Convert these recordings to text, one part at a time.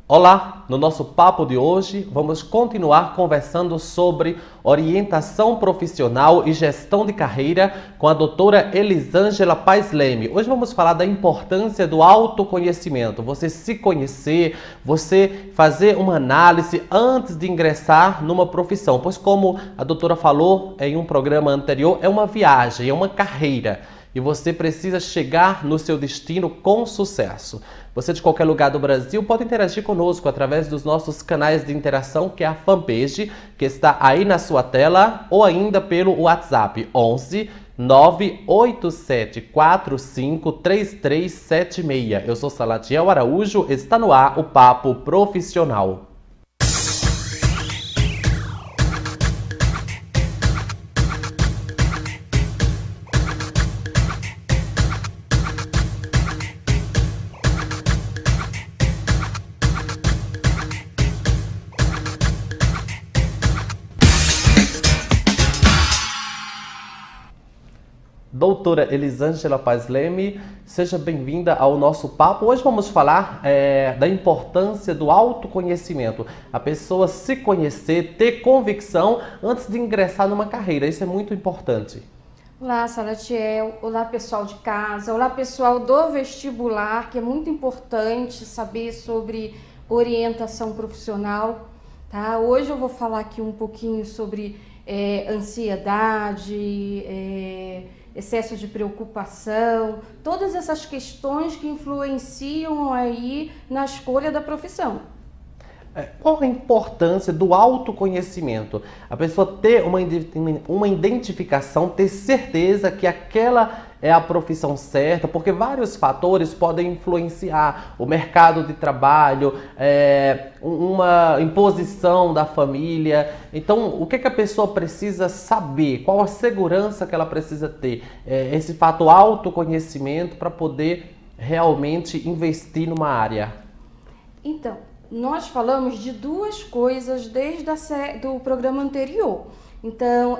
Olá! No nosso papo de hoje, vamos continuar conversando sobre orientação profissional e gestão de carreira com a doutora Elisângela Paes Leme. Hoje vamos falar da importância do autoconhecimento, você se conhecer, você fazer uma análise antes de ingressar numa profissão, pois como a doutora falou em um programa anterior, é uma viagem, é uma carreira. E você precisa chegar no seu destino com sucesso. Você de qualquer lugar do Brasil pode interagir conosco através dos nossos canais de interação, que é a fanpage, que está aí na sua tela, ou ainda pelo WhatsApp 11 987453376. Eu sou Salatiel Araújo, está no ar o Papo Profissional. Doutora Elisângela Paes Leme, seja bem-vinda ao nosso papo. Hoje vamos falar da importância do autoconhecimento. A pessoa se conhecer, ter convicção antes de ingressar numa carreira. Isso é muito importante. Olá, Salatiel. Olá, pessoal de casa. Olá, pessoal do vestibular, que é muito importante saber sobre orientação profissional. Tá? Hoje eu vou falar aqui um pouquinho sobre ansiedade, excesso de preocupação, todas essas questões que influenciam aí na escolha da profissão. Qual a importância do autoconhecimento? A pessoa ter uma identificação, ter certeza que aquela é a profissão certa, porque vários fatores podem influenciar o mercado de trabalho, uma imposição da família. Então, o que a pessoa precisa saber? Qual a segurança que ela precisa ter? Esse fato autoconhecimento para poder realmente investir numa área. Então, nós falamos de duas coisas desde do programa anterior. Então,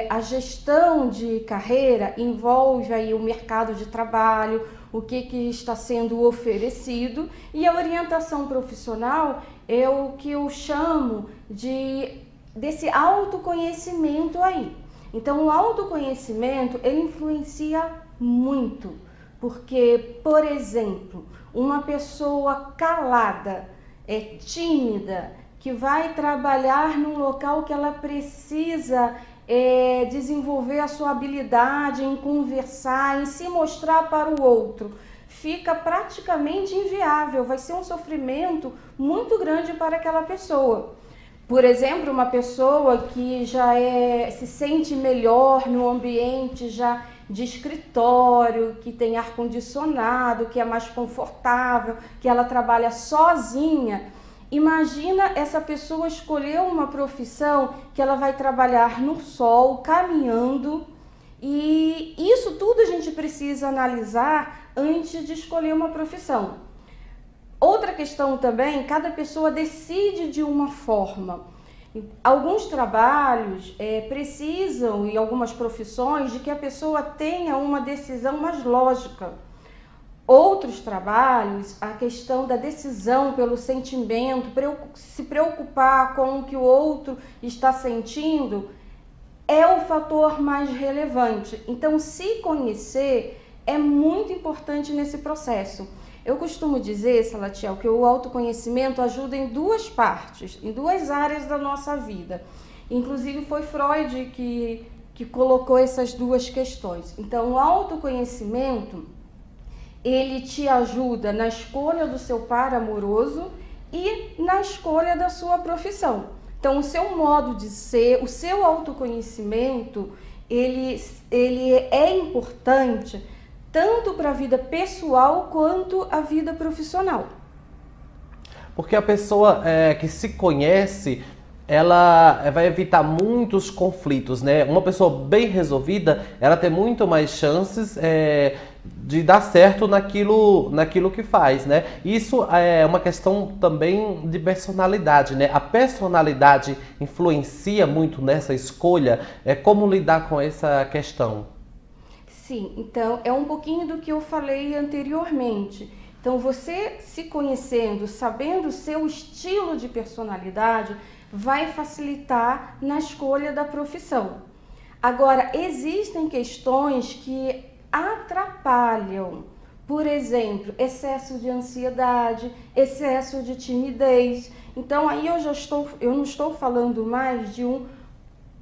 a gestão de carreira envolve aí o mercado de trabalho, o que está sendo oferecido, e a orientação profissional é o que eu chamo desse autoconhecimento aí. Então, o autoconhecimento, ele influencia muito, porque, por exemplo, uma pessoa calada, tímida, que vai trabalhar num local que ela precisa desenvolver a sua habilidade em conversar, em se mostrar para o outro, fica praticamente inviável, vai ser um sofrimento muito grande para aquela pessoa. Por exemplo, uma pessoa que já se sente melhor no ambiente já de escritório, que tem ar-condicionado, que é mais confortável, que ela trabalha sozinha. Imagina essa pessoa escolher uma profissão que ela vai trabalhar no sol, caminhando, e isso tudo a gente precisa analisar antes de escolher uma profissão. Outra questão também, cada pessoa decide de uma forma. Alguns trabalhos precisam, e algumas profissões, de que a pessoa tenha uma decisão mais lógica. Outros trabalhos, a questão da decisão pelo sentimento, se preocupar com o que o outro está sentindo, é o fator mais relevante. Então, se conhecer é muito importante nesse processo. Eu costumo dizer, Salatiel, que o autoconhecimento ajuda em duas partes, em duas áreas da nossa vida. Inclusive foi Freud que colocou essas duas questões. Então, o autoconhecimento, ele te ajuda na escolha do seu par amoroso e na escolha da sua profissão. Então, o seu modo de ser, o seu autoconhecimento, ele é importante tanto para a vida pessoal quanto a vida profissional. Porque a pessoa que se conhece, ela vai evitar muitos conflitos, né? Uma pessoa bem resolvida, ela tem muito mais chances de dar certo naquilo que faz, né? Isso é uma questão também de personalidade, né? A personalidade influencia muito nessa escolha. Como lidar com essa questão? Sim, então é um pouquinho do que eu falei anteriormente, Então, você se conhecendo, sabendo o seu estilo de personalidade, vai facilitar na escolha da profissão. Agora, existem questões que atrapalham. Por exemplo, excesso de ansiedade, excesso de timidez. Então, aí eu não estou falando mais de um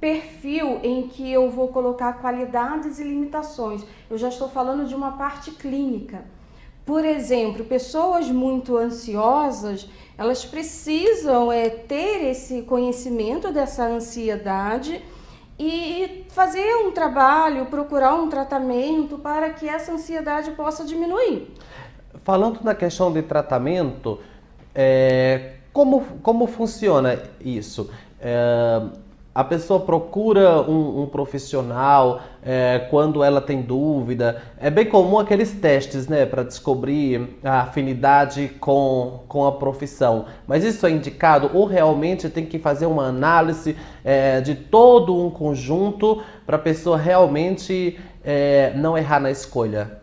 perfil em que eu vou colocar qualidades e limitações. Eu já estou falando de uma parte clínica. Por exemplo, pessoas muito ansiosas, elas precisam ter esse conhecimento dessa ansiedade e fazer um trabalho, procurar um tratamento para que essa ansiedade possa diminuir. Falando na questão de tratamento, como funciona isso? A pessoa procura um profissional quando ela tem dúvida. É bem comum aqueles testes, né, para descobrir a afinidade com a profissão. Mas isso é indicado ou realmente tem que fazer uma análise de todo um conjunto para a pessoa realmente não errar na escolha?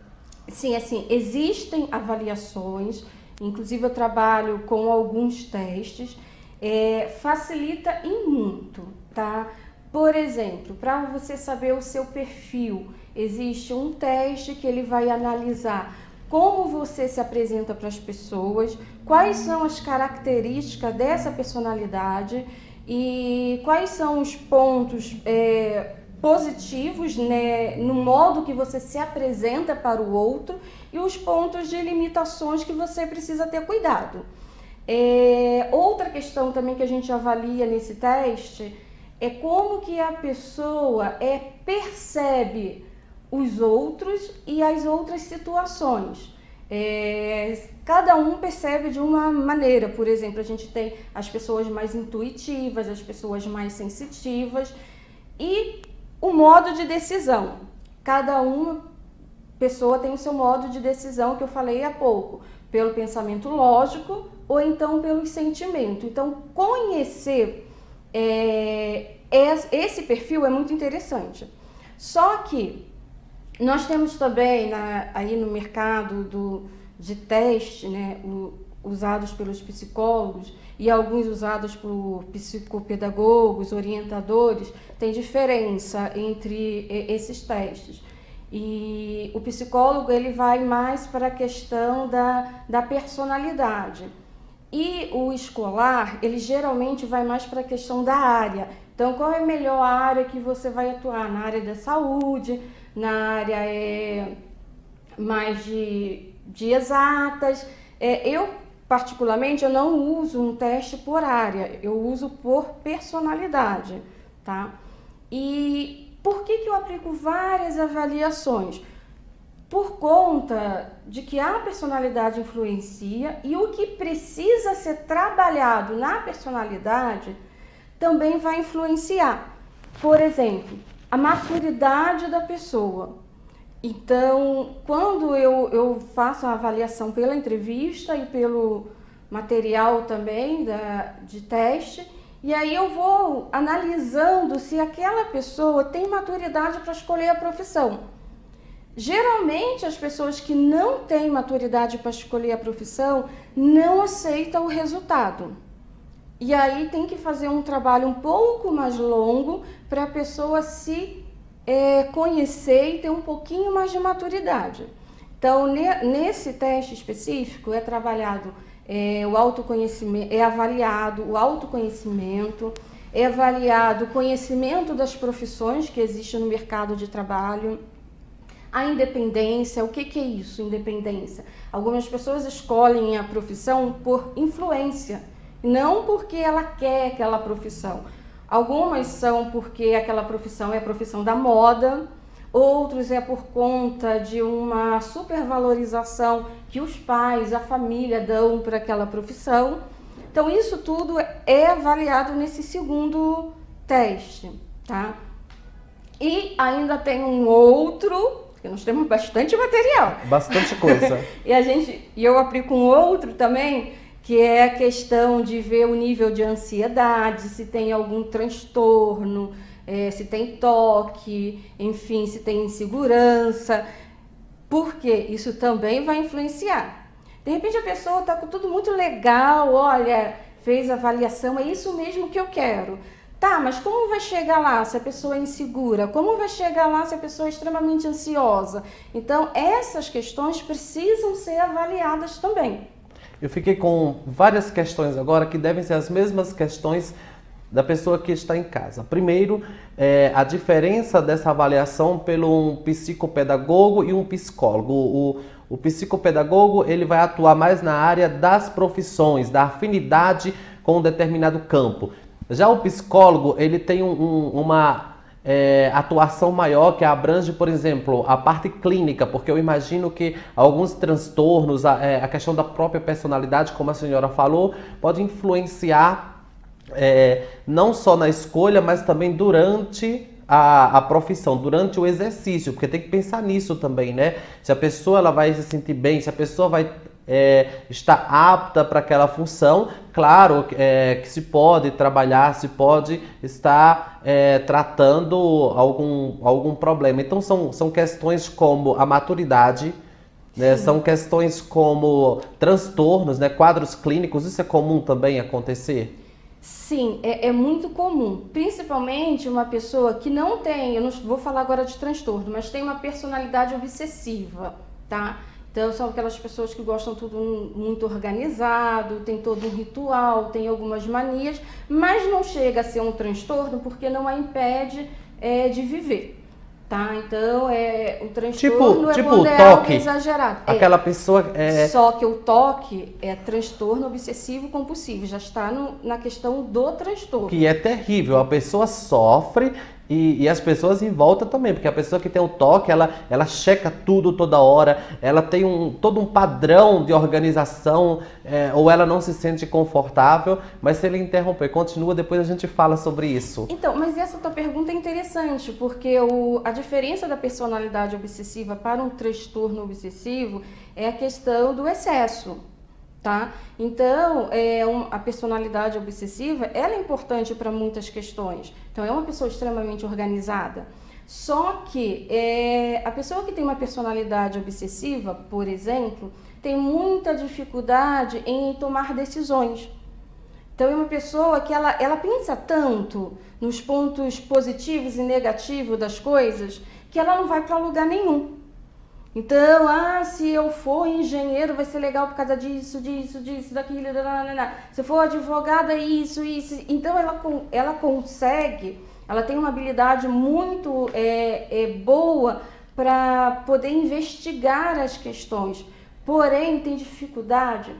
Sim, assim, existem avaliações, inclusive eu trabalho com alguns testes, facilita em muito, tá? Por exemplo, para você saber o seu perfil, existe um teste que ele vai analisar como você se apresenta para as pessoas, quais são as características dessa personalidade e quais são os pontos positivos, né, no modo que você se apresenta para o outro e os pontos de limitações que você precisa ter cuidado. Outra questão também que a gente avalia nesse teste é como que a pessoa percebe os outros e as outras situações. Cada um percebe de uma maneira. Por exemplo, a gente tem as pessoas mais intuitivas, as pessoas mais sensitivas e o modo de decisão. Cada uma pessoa tem o seu modo de decisão, que eu falei há pouco, pelo pensamento lógico ou então pelo sentimento. Então, conhecer esse perfil é muito interessante. Só que nós temos também aí no mercado de teste, né, usados pelos psicólogos e alguns usados por psicopedagogos, orientadores, tem diferença entre esses testes. E o psicólogo ele vai mais para a questão da personalidade. E o escolar, ele geralmente vai mais para a questão da área. Então, qual é a melhor área que você vai atuar? Na área da saúde, na área mais de exatas. Eu, particularmente, eu não uso um teste por área, eu uso por personalidade, tá? E por que eu aplico várias avaliações? Por conta de que a personalidade influencia e o que precisa ser trabalhado na personalidade também vai influenciar. Por exemplo, a maturidade da pessoa. Então, quando eu faço a avaliação pela entrevista e pelo material também de teste, e aí eu vou analisando se aquela pessoa tem maturidade para escolher a profissão. Geralmente, as pessoas que não têm maturidade para escolher a profissão não aceitam o resultado. E aí tem que fazer um trabalho um pouco mais longo para a pessoa se conhecer e ter um pouquinho mais de maturidade. Então, nesse teste específico é trabalhado o autoconhecimento, é avaliado o autoconhecimento, é avaliado o conhecimento das profissões que existem no mercado de trabalho, a independência. O que é isso, independência? Algumas pessoas escolhem a profissão por influência, não porque ela quer aquela profissão. Algumas são porque aquela profissão é a profissão da moda, outros é por conta de uma supervalorização que os pais, a família dão para aquela profissão. Então, isso tudo é avaliado nesse segundo teste, tá? E ainda tem um outro, porque nós temos bastante material. Bastante coisa. E eu aplico um outro também, que é a questão de ver o nível de ansiedade, se tem algum transtorno, se tem toque, enfim, se tem insegurança, porque isso também vai influenciar. De repente a pessoa está com tudo muito legal, olha, fez a avaliação, é isso mesmo que eu quero. Tá, mas como vai chegar lá se a pessoa é insegura? Como vai chegar lá se a pessoa é extremamente ansiosa? Então, essas questões precisam ser avaliadas também. Eu fiquei com várias questões agora que devem ser as mesmas questões da pessoa que está em casa. Primeiro, a diferença dessa avaliação pelo um psicopedagogo e um psicólogo. O psicopedagogo, ele vai atuar mais na área das profissões, da afinidade com um determinado campo. Já o psicólogo, ele tem uma atuação maior que abrange, por exemplo, a parte clínica, porque eu imagino que alguns transtornos, a questão da própria personalidade, como a senhora falou, pode influenciar não só na escolha, mas também durante a profissão, durante o exercício, porque tem que pensar nisso também, né? Se a pessoa ela vai se sentir bem, se a pessoa vai estar apta para aquela função, claro que se pode trabalhar, se pode estar tratando algum problema. Então são questões como a maturidade, né? São questões como transtornos, né? Quadros clínicos, isso é comum também acontecer? Sim, é muito comum, principalmente uma pessoa que não tem, eu não vou falar agora de transtorno, mas tem uma personalidade obsessiva, tá? Então são aquelas pessoas que gostam tudo muito organizado, tem todo um ritual, tem algumas manias, mas não chega a ser um transtorno porque não a impede de viver. Tá, então o transtorno tipo quando o é toque, algo exagerado. Aquela pessoa Só que o toque é transtorno obsessivo compulsivo, já está na questão do transtorno. Que é terrível, a pessoa sofre e as pessoas em volta também, porque a pessoa que tem o toque, ela checa tudo toda hora, ela tem todo um padrão de organização, ou ela não se sente confortável, mas se ele interromper, continua, depois a gente fala sobre isso. Então, mas essa tua pergunta é interessante, porque a diferença da personalidade obsessiva para um transtorno obsessivo é a questão do excesso. Tá? Então, a personalidade obsessiva, ela é importante para muitas questões. Então, é uma pessoa extremamente organizada. Só que a pessoa que tem uma personalidade obsessiva, por exemplo, tem muita dificuldade em tomar decisões. Então, é uma pessoa que ela pensa tanto nos pontos positivos e negativos das coisas que ela não vai para lugar nenhum. Então, se eu for engenheiro vai ser legal por causa disso, daquilo, se eu for advogada, isso. Então, ela consegue, ela tem uma habilidade muito boa para poder investigar as questões, porém tem dificuldade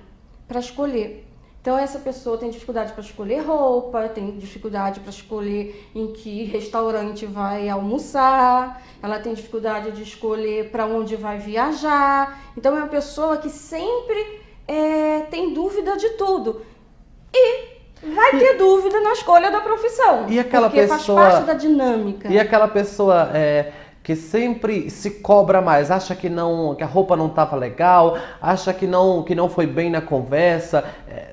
para escolher. Então, essa pessoa tem dificuldade para escolher roupa, tem dificuldade para escolher em que restaurante vai almoçar, ela tem dificuldade de escolher para onde vai viajar. Então, é uma pessoa que sempre tem dúvida de tudo. E vai ter dúvida na escolha da profissão, porque faz parte da dinâmica. E aquela pessoa que sempre se cobra mais, acha que a roupa não estava legal, acha que não foi bem na conversa,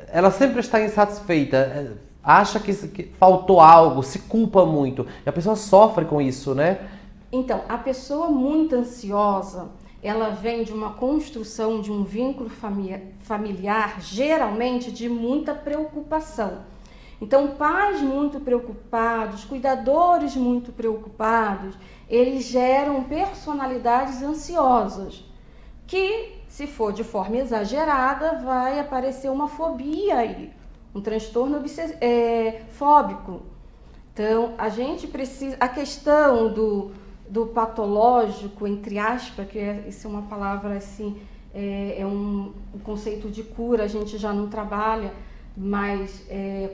ela sempre está insatisfeita, acha que faltou algo, se culpa muito, e a pessoa sofre com isso, né? Então, a pessoa muito ansiosa, ela vem de uma construção de um vínculo familiar, geralmente de muita preocupação. Então, pais muito preocupados, cuidadores muito preocupados, eles geram personalidades ansiosas, que, se for de forma exagerada, vai aparecer uma fobia aí, um transtorno fóbico. Então, a gente precisa, a questão do patológico, entre aspas, que isso é uma palavra assim, um conceito de cura, a gente já não trabalha, mas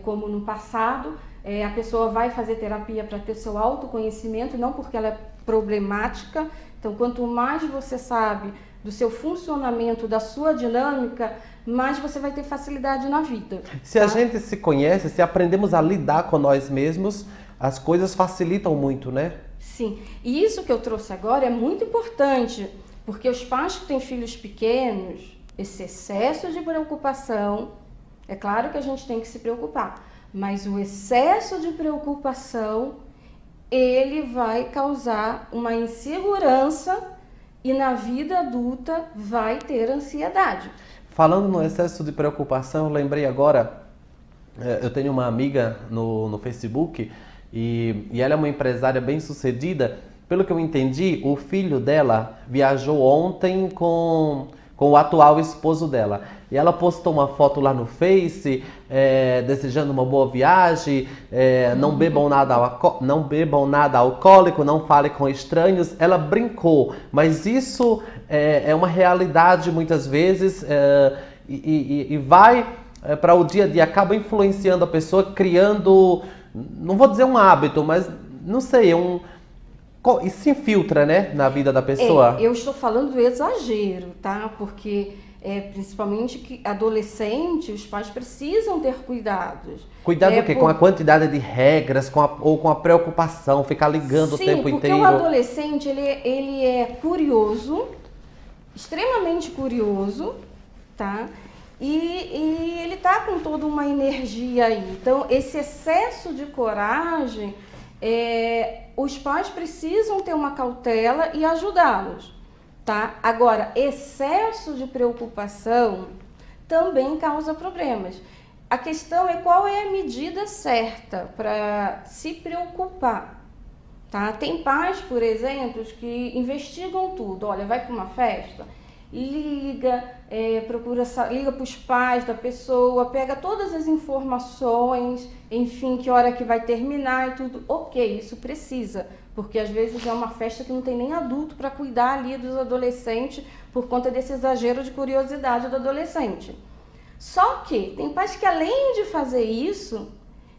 como no passado, a pessoa vai fazer terapia para ter seu autoconhecimento, não porque ela é problemática. Então, quanto mais você sabe do seu funcionamento, da sua dinâmica, mais você vai ter facilidade na vida. Se a gente se conhece, se aprendemos a lidar com nós mesmos, as coisas facilitam muito, né? Sim, e isso que eu trouxe agora é muito importante, porque os pais que têm filhos pequenos, esse excesso de preocupação, é claro que a gente tem que se preocupar, mas o excesso de preocupação, ele vai causar uma insegurança e na vida adulta vai ter ansiedade. Falando no excesso de preocupação, eu lembrei agora, eu tenho uma amiga no Facebook e ela é uma empresária bem-sucedida. Pelo que eu entendi, o filho dela viajou ontem com o atual esposo dela. E ela postou uma foto lá no Face, desejando uma boa viagem, não bebam nada alcoólico, não fale com estranhos. Ela brincou, mas isso é uma realidade muitas vezes e vai para o dia a dia, acaba influenciando a pessoa, criando, não vou dizer um hábito, mas não sei, e se infiltra, né, na vida da pessoa. Eu estou falando do exagero, tá? Porque principalmente que adolescente, os pais precisam ter cuidados. Cuidado o quê? Com a quantidade de regras, ou com a preocupação, ficar ligando o tempo inteiro. Sim, porque o adolescente, ele é curioso, extremamente curioso, tá? E ele tá com toda uma energia aí. Então, esse excesso de coragem, os pais precisam ter uma cautela e ajudá-los, tá? Agora, excesso de preocupação também causa problemas. A questão é qual é a medida certa para se preocupar, tá? Tem pais, por exemplo, que investigam tudo. Olha, vai para uma festa, liga para os pais da pessoa, pega todas as informações, enfim, que hora que vai terminar e tudo. Ok, isso precisa, porque às vezes é uma festa que não tem nem adulto para cuidar ali dos adolescentes por conta desse exagero de curiosidade do adolescente. Só que tem pais que, além de fazer isso,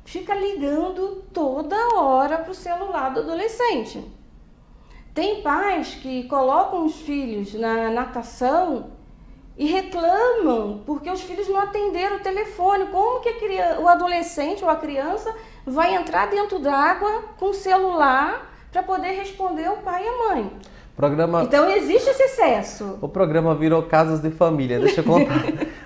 fica ligando toda hora para o celular do adolescente. Tem pais que colocam os filhos na natação e reclamam porque os filhos não atenderam o telefone. Como que o adolescente ou a criança vai entrar dentro d'água com o celular para poder responder o pai e a mãe? Então existe esse excesso. O programa virou Casos de Família. Deixa eu contar.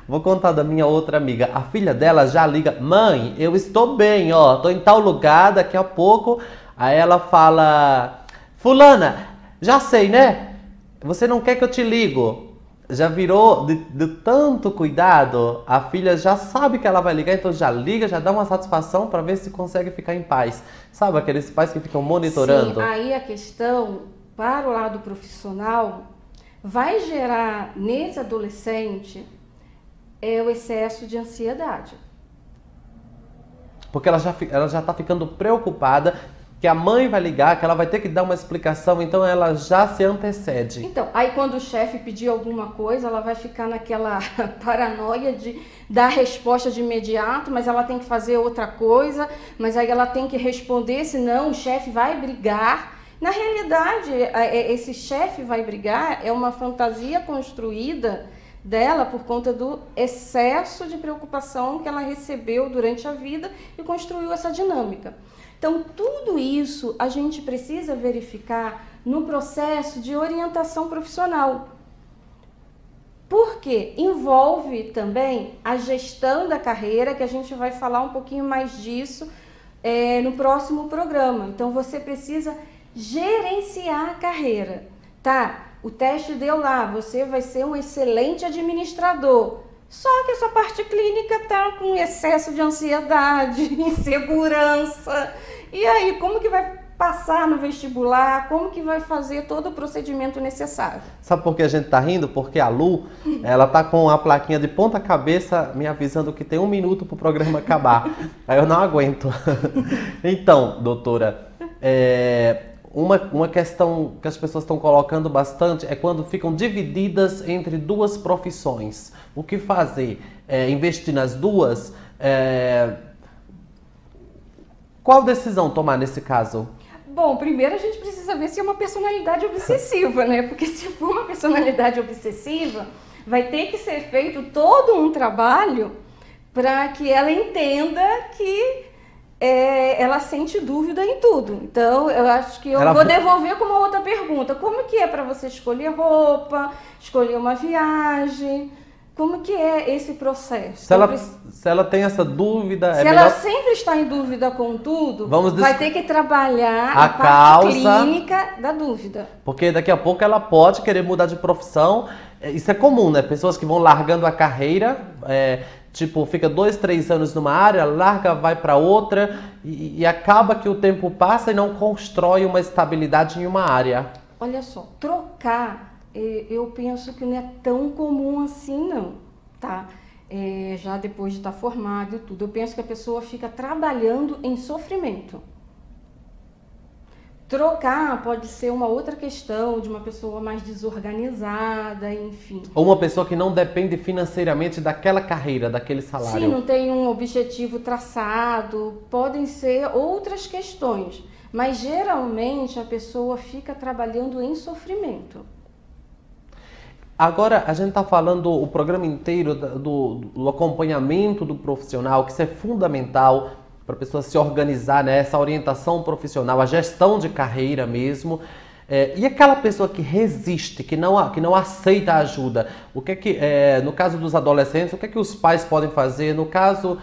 Vou contar da minha outra amiga. A filha dela já liga: mãe, eu estou bem, ó, tô em tal lugar, daqui a pouco. Aí ela fala: fulana, já sei, né? Você não quer que eu te ligo? Já virou de tanto cuidado, a filha já sabe que ela vai ligar, então já liga, já dá uma satisfação para ver se consegue ficar em paz. Sabe aqueles pais que ficam monitorando? Sim, aí a questão, para o lado profissional, vai gerar nesse adolescente o excesso de ansiedade. Porque ela já está ficando preocupada que a mãe vai ligar, que ela vai ter que dar uma explicação, então ela já se antecede. Então, aí quando o chefe pedir alguma coisa, ela vai ficar naquela paranoia de dar resposta de imediato, mas ela tem que fazer outra coisa, mas aí ela tem que responder, senão o chefe vai brigar. Na realidade, esse chefe vai brigar é uma fantasia construída dela por conta do excesso de preocupação que ela recebeu durante a vida e construiu essa dinâmica. Então, tudo isso a gente precisa verificar no processo de orientação profissional. Porque envolve também a gestão da carreira, que a gente vai falar um pouquinho mais disso no próximo programa. Então, você precisa gerenciar a carreira, tá? O teste deu lá, você vai ser um excelente administrador. Só que essa parte clínica está com excesso de ansiedade, insegurança. E aí, como que vai passar no vestibular? Como que vai fazer todo o procedimento necessário? Sabe por que a gente tá rindo? Porque a Lu, ela tá com a plaquinha de ponta cabeça me avisando que tem 1 minuto pro programa acabar. Aí eu não aguento. Então, doutora, uma questão que as pessoas estão colocando bastante é quando ficam divididas entre duas profissões. O que fazer? Investir nas duas? Qual decisão tomar nesse caso? Bom, primeiro a gente precisa ver se é uma personalidade obsessiva, né? Porque se for uma personalidade obsessiva, vai ter que ser feito todo um trabalho para que ela entenda que ela sente dúvida em tudo. Então, eu acho que eu vou devolver com uma outra pergunta. Como que é para você escolher roupa, escolher uma viagem? Como que é esse processo? Se ela tem essa dúvida... Se ela sempre está em dúvida com tudo, vai ter que trabalhar a parte clínica da dúvida. Porque daqui a pouco ela pode querer mudar de profissão Isso é comum, né? Pessoas que vão largando a carreira, tipo, fica 2, 3 anos numa área, larga, vai para outra e acaba que o tempo passa e não constrói uma estabilidade em uma área. Olha só, trocar, eu penso que não é tão comum assim não, tá? Já depois de estar formado e tudo, eu penso que a pessoa fica trabalhando em sofrimento. Trocar pode ser uma outra questão de uma pessoa mais desorganizada, enfim. Ou uma pessoa que não depende financeiramente daquela carreira, daquele salário. Sim, não tem um objetivo traçado, podem ser outras questões, mas geralmente a pessoa fica trabalhando em sofrimento. Agora, a gente está falando o programa inteiro do acompanhamento do profissional, que isso é fundamental para a pessoa se organizar, né? Essa orientação profissional, a gestão de carreira mesmo. E aquela pessoa que resiste, que não aceita a ajuda, no caso dos adolescentes, o que é que os pais podem fazer? No caso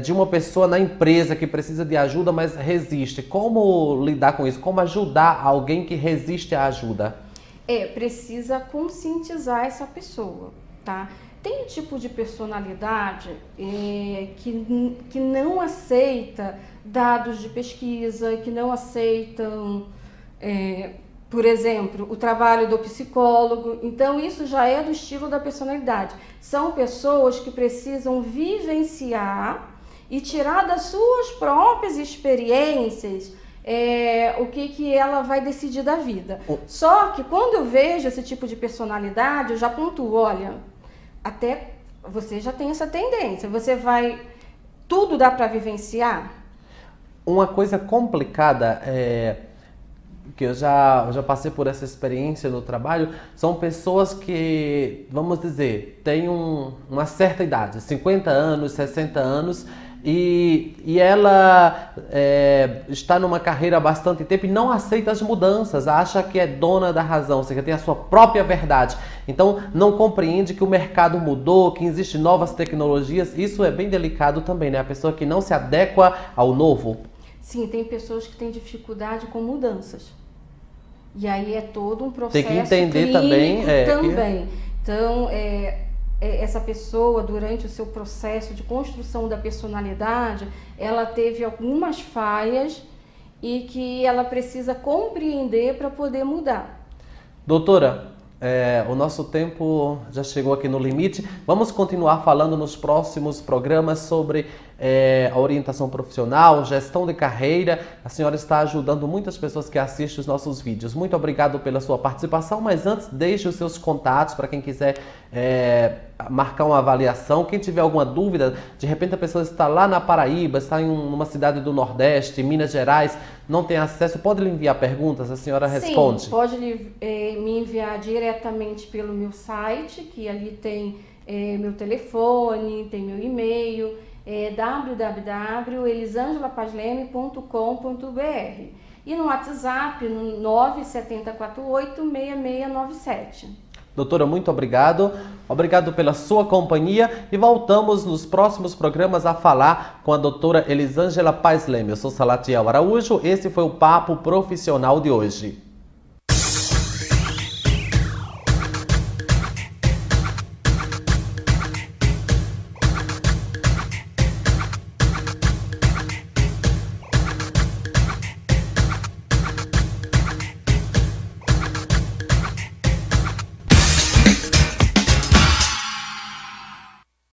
de uma pessoa na empresa que precisa de ajuda, mas resiste, como lidar com isso? Como ajudar alguém que resiste à ajuda? Precisa conscientizar essa pessoa, tá? Tem um tipo de personalidade que não aceita dados de pesquisa, que não aceitam, por exemplo, o trabalho do psicólogo. Então, isso já é do estilo da personalidade. São pessoas que precisam vivenciar e tirar das suas próprias experiências o que ela vai decidir da vida. Só que quando eu vejo esse tipo de personalidade, eu já pontuo, olha, até você já tem essa tendência, tudo dá para vivenciar? Uma coisa complicada que eu já passei por essa experiência no trabalho, são pessoas que, vamos dizer, têm uma certa idade, 50 anos, 60 anos, e ela está numa carreira há bastante tempo e não aceita as mudanças, acha que é dona da razão, ou seja, tem a sua própria verdade. Então não compreende que o mercado mudou, que existem novas tecnologias. Isso é bem delicado também, né? A pessoa que não se adequa ao novo. Sim, tem pessoas que têm dificuldade com mudanças. E aí é todo um processo tem que entender também. Que... Então, essa pessoa, durante o seu processo de construção da personalidade, ela teve algumas falhas e que ela precisa compreender para poder mudar. Doutora, o nosso tempo já chegou aqui no limite. Vamos continuar falando nos próximos programas sobre a orientação profissional, gestão de carreira. A senhora está ajudando muitas pessoas que assistem os nossos vídeos. Muito obrigado pela sua participação, mas antes deixe os seus contatos para quem quiser marcar uma avaliação. Quem tiver alguma dúvida, de repente a pessoa está lá na Paraíba, está em uma cidade do Nordeste, Minas Gerais, não tem acesso, pode lhe enviar perguntas, a senhora responde? Sim, pode me enviar diretamente pelo meu site, que ali tem meu telefone, tem meu e-mail, www.elisangelapazleme.com.br e no WhatsApp no 970486697. Doutora, muito obrigado. Obrigado pela sua companhia e voltamos nos próximos programas a falar com a doutora Elisângela Paz Leme. Eu sou Salatiel Araújo, esse foi o Papo Profissional de hoje.